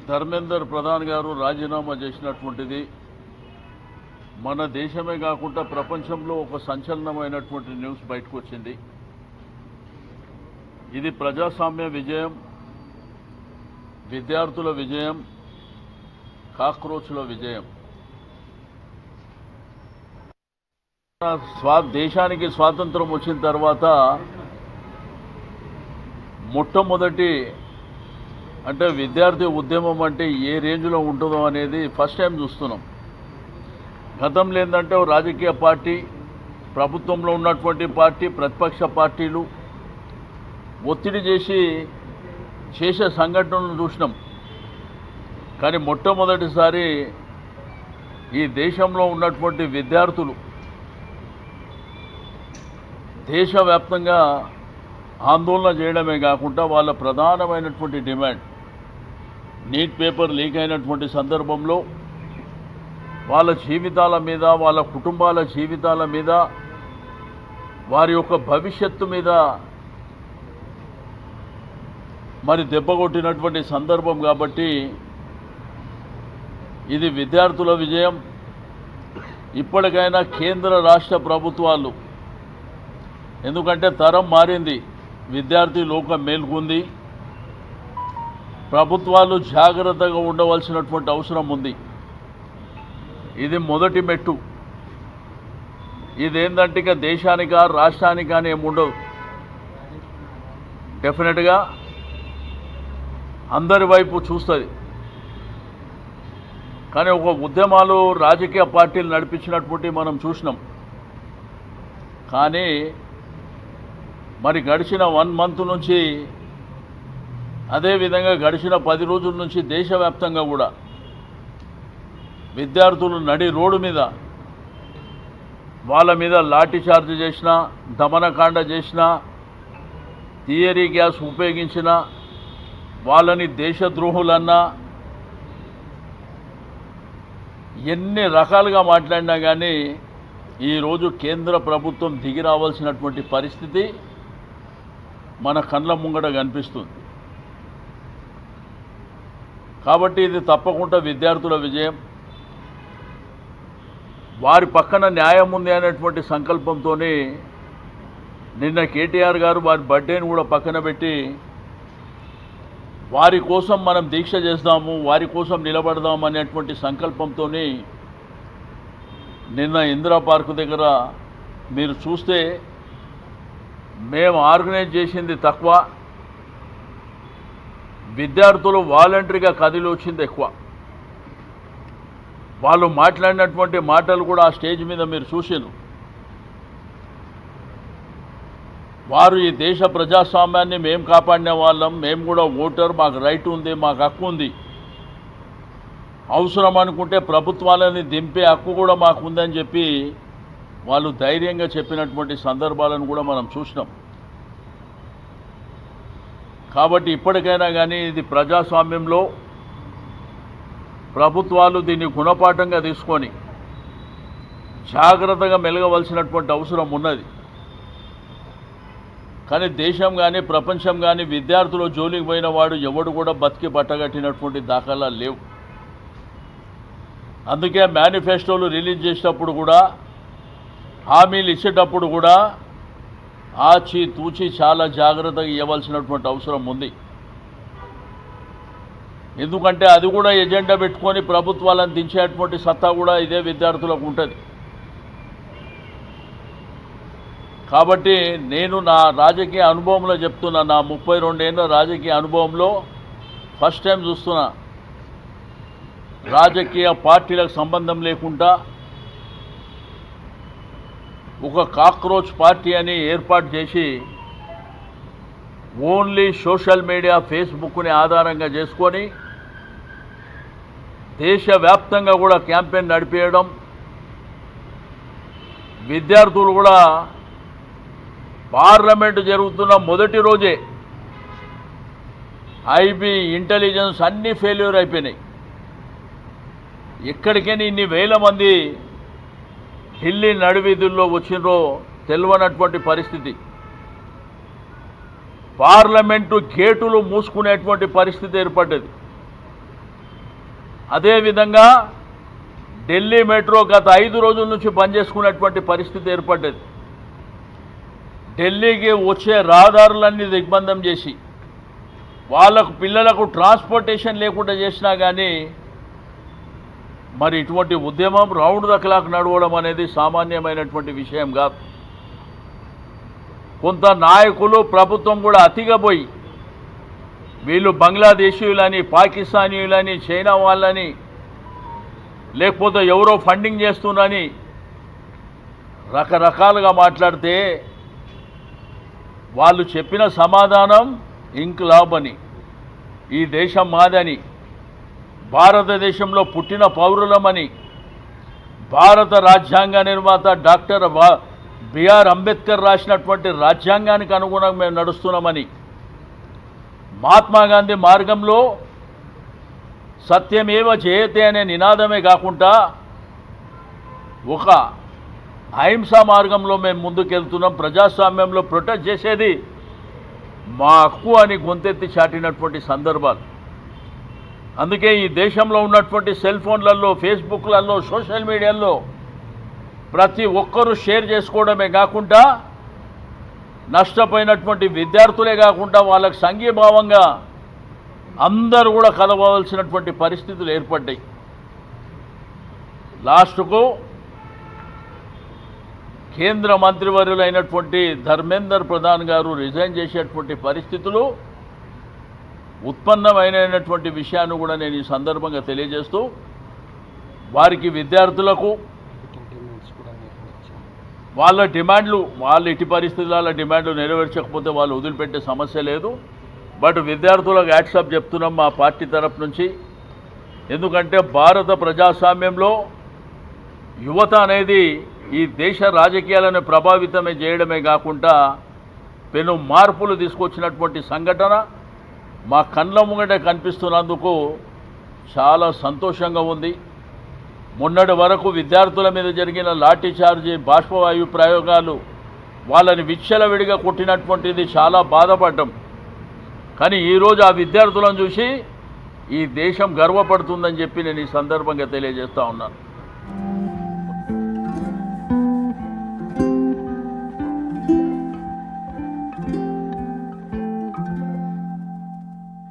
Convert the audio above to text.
ధర్మేందర్ ప్రధాన్ గారు రాజీనామా చేసినటువంటిది మన దేశమే కాకుండా ప్రపంచంలో ఒక సంచలనమైనటువంటి న్యూస్ బయటకు వచ్చింది. ఇది ప్రజాస్వామ్య విజయం, విద్యార్థుల విజయం, కాక్రోచ్ల విజయం. దేశానికి స్వాతంత్రం వచ్చిన తర్వాత మొట్టమొదటి అంటే విద్యార్థి ఉద్యమం అంటే ఏ రేంజ్లో ఉంటుందో అనేది ఫస్ట్ టైం చూస్తున్నాం. గతంలో ఏంటంటే రాజకీయ పార్టీ, ప్రభుత్వంలో ఉన్నటువంటి పార్టీ, ప్రతిపక్ష పార్టీలు ఒత్తిడి చేసే సంఘటనలను చూసినాం. కానీ మొట్టమొదటిసారి ఈ దేశంలో ఉన్నటువంటి విద్యార్థులు దేశవ్యాప్తంగా ఆందోళన చేయడమే కాకుండా వాళ్ళ ప్రధానమైనటువంటి డిమాండ్ నీట్ పేపర్ లీక్ అయినటువంటి సందర్భంలో వాళ్ళ జీవితాల మీద, వాళ్ళ కుటుంబాల జీవితాల మీద, వారి యొక్క భవిష్యత్తు మీద మరి దెబ్బకొట్టినటువంటి సందర్భం. కాబట్టి ఇది విద్యార్థుల విజయం. ఇప్పటికైనా కేంద్ర రాష్ట్ర ప్రభుత్వాలు, ఎందుకంటే తరం మారింది, విద్యార్థి లోకం మేల్కొంది, ప్రభుత్వాలు జాగ్రత్తగా ఉండవలసినటువంటి అవసరం ఉంది. ఇది మొదటి మెట్టు. ఇదేంటంటే ఇక దేశానికా రాష్ట్రానికా అని ఏముండదు. డెఫినెట్గా అందరి వైపు చూస్తుంది. కానీ ఒక ఉద్యమాలు రాజకీయ పార్టీలు నడిపించినటువంటి మనం చూసినాం. కానీ మరి గడిచిన 1 మంత్ నుంచి, అదేవిధంగా గడిచిన 10 రోజుల నుంచి దేశవ్యాప్తంగా కూడా విద్యార్థులు నడి రోడ్డు మీద వాళ్ళ మీద లాఠీ చార్జ్ చేసినా, దమనకాండ చేసినా, థియరీ గ్యాస్ ఉపయోగించినా, వాళ్ళని దేశద్రోహులన్నా, ఎన్ని రకాలుగా మాట్లాడినా కానీ ఈరోజు కేంద్ర ప్రభుత్వం దిగి రావాల్సినటువంటి పరిస్థితి మన కళ్ళ ముంగట కనిపిస్తుంది. కాబట్టి ఇది తప్పకుండా విద్యార్థుల విజయం. వారి పక్కన న్యాయం ఉంది అనేటువంటి సంకల్పంతో నిన్న కేటీఆర్ గారు వారి బర్త్డేని కూడా పక్కన పెట్టి వారి కోసం మనం దీక్ష చేద్దాము, వారి కోసం నిలబడదాము అనేటువంటి సంకల్పంతో నిన్న ఇందిరా పార్కు దగ్గర మీరు చూస్తే మేము ఆర్గనైజ్ చేసింది తక్కువ, విద్యార్థులు వాలంటరీగా కదిలి వచ్చింది ఎక్కువ. వాళ్ళు మాట్లాడినటువంటి మాటలు కూడా ఆ స్టేజ్ మీద మీరు చూసారు. వారు ఈ దేశ ప్రజాస్వామ్యాన్ని మేము కాపాడిన వాళ్ళం, మేము కూడా ఓటర్, మాకు రైట్ ఉంది, మాకు హక్కు ఉంది, అవసరం అనుకుంటే ప్రభుత్వాలని దింపే హక్కు కూడా మాకు ఉందని చెప్పి వాళ్ళు ధైర్యంగా చెప్పినటువంటి సందర్భాలను కూడా మనం చూసినాం. కాబట్టి ఇప్పటికైనా కానీ ఇది ప్రజాస్వామ్యంలో ప్రభుత్వాలు దీన్ని గుణపాఠంగా తీసుకొని జాగ్రత్తగా మెలగవలసినటువంటి అవసరం ఉన్నది. కానీ దేశం కానీ ప్రపంచం కానీ విద్యార్థులు జోలికి పోయిన వాడు ఎవడు కూడా బతికి బట్టగట్టినటువంటి దాఖలాలు లేవు. అందుకే మేనిఫెస్టోలు రిలీజ్ చేసేటప్పుడు కూడా, హామీలు ఇచ్చేటప్పుడు కూడా ఆచి తూచి చాలా జాగ్రత్తగా ఇవ్వవలసినటువంటి అవసరం ఉంది. ఎందుకంటే అది కూడా ఎజెండా పెట్టుకొని ప్రభుత్వాలను దించేటువంటి సత్తా కూడా ఇదే విద్యార్థులకు ఉంటుంది. కాబట్టి నేను నా రాజకీయ అనుభవంలో చెప్తున్నా, నా 32 ఏళ్ళ రాజకీయ అనుభవంలో ఫస్ట్ టైం చూస్తున్నా, రాజకీయ పార్టీలకు సంబంధం లేకుండా ఒక కాక్రోచ్ పార్టీ అని ఏర్పాటు చేసి ఓన్లీ సోషల్ మీడియా, ఫేస్బుక్ని ఆధారంగా చేసుకొని దేశవ్యాప్తంగా కూడా క్యాంపెయిన్ నడిపేయడం, విద్యార్థులు కూడా పార్లమెంటు జరుగుతున్న మొదటి రోజే ఐబీ, ఇంటెలిజెన్స్ అన్నీ ఫెయిల్యూర్ అయిపోయినాయి. ఎక్కడికైనా ఇన్ని వేల మంది ఢిల్లీ నడివీధుల్లో వచ్చినరో తెలియనటువంటి పరిస్థితి. పార్లమెంటు గేటులు మూసుకునేటువంటి పరిస్థితి ఏర్పడ్డది. అదేవిధంగా ఢిల్లీ మెట్రో గత 5 రోజుల నుంచి బంద్ చేసుకునేటువంటి పరిస్థితి ఏర్పడ్డది. ఢిల్లీకి వచ్చే రహదారులన్నీ దిగ్బంధం చేసి వాళ్ళకు పిల్లలకు ట్రాన్స్పోర్టేషన్ లేకుండా చేసినా కానీ మరి ఇటువంటి ఉద్యమం రౌండ్ ద క్లాక్ నడవడం అనేది సామాన్యమైనటువంటి విషయం కాదు. కొంత నాయకులు ప్రభుత్వం కూడా అతిగా పోయి వీళ్ళు బంగ్లాదేశీయులని, పాకిస్తానీయులని, చైనా వాళ్ళని, లేకపోతే ఎవరో ఫండింగ్ చేస్తున్నారని రకరకాలుగా మాట్లాడితే వాళ్ళు చెప్పిన సమాధానం ఇంక్లాబ్ అని, ఈ దేశం మాదని, భారతదేశంలో పుట్టిన పౌరులమని, భారత రాజ్యాంగ నిర్మాత డాక్టర్ బిఆర్ అంబేద్కర్ రాసినటువంటి రాజ్యాంగానికి అనుగుణంగా మేము నడుస్తున్నామని, మహాత్మా గాంధీ మార్గంలో సత్యమేవ జయతే అనే నినాదమే కాకుండా ఒక అహింసా మార్గంలో మేము ముందుకెళ్తున్నాం, ప్రజాస్వామ్యంలో ప్రొటెస్ట్ చేసేది మా హక్కు అని గొంతెత్తి చాటినటువంటి సందర్భాలు. అందుకే ఈ దేశంలో ఉన్నటువంటి సెల్ ఫోన్లలో, ఫేస్బుక్లలో, సోషల్ మీడియాలో ప్రతి ఒక్కరూ షేర్ చేసుకోవడమే కాకుండా నష్టపోయినటువంటి విద్యార్థులే కాకుండా వాళ్ళకు సంఘీభావంగా అందరూ కూడా కలవలసినటువంటి పరిస్థితులు ఏర్పడ్డాయి. లాస్ట్కు కేంద్ర మంత్రివర్యులైనటువంటి ధర్మేందర్ ప్రధాన్ గారు రిజైన్ చేసేటువంటి పరిస్థితులు ఉత్పన్నమైనటువంటి విషయాన్ని కూడా నేను ఈ సందర్భంగా తెలియజేస్తూ వారికి, విద్యార్థులకు వాళ్ళ డిమాండ్లు, వాళ్ళు ఇటు పరిస్థితుల డిమాండ్లు నెరవేర్చకపోతే వాళ్ళు వదిలిపెట్టే సమస్య లేదు. బట్ విద్యార్థులకు యాక్సెప్ట్ చెప్తున్నాం మా పార్టీ తరఫు నుంచి. ఎందుకంటే భారత ప్రజాస్వామ్యంలో యువత అనేది ఈ దేశ రాజకీయాలను ప్రభావితమే చేయడమే కాకుండా పెను మార్పులు తీసుకొచ్చినటువంటి సంఘటన మా కళ్ళ ముంగట కనిపిస్తున్నందుకు చాలా సంతోషంగా ఉంది. మొన్నటి వరకు విద్యార్థుల మీద జరిగిన లాఠీ చార్జీ, బాష్పవాయు ప్రయోగాలు వాళ్ళని విచ్చలవిడిగా కొట్టినటువంటిది చాలా బాధపడ్డాం. కానీ ఈరోజు ఆ విద్యార్థులను చూసి ఈ దేశం గర్వపడుతుందని చెప్పి నేను ఈ సందర్భంగా తెలియజేస్తూ ఉన్నాను.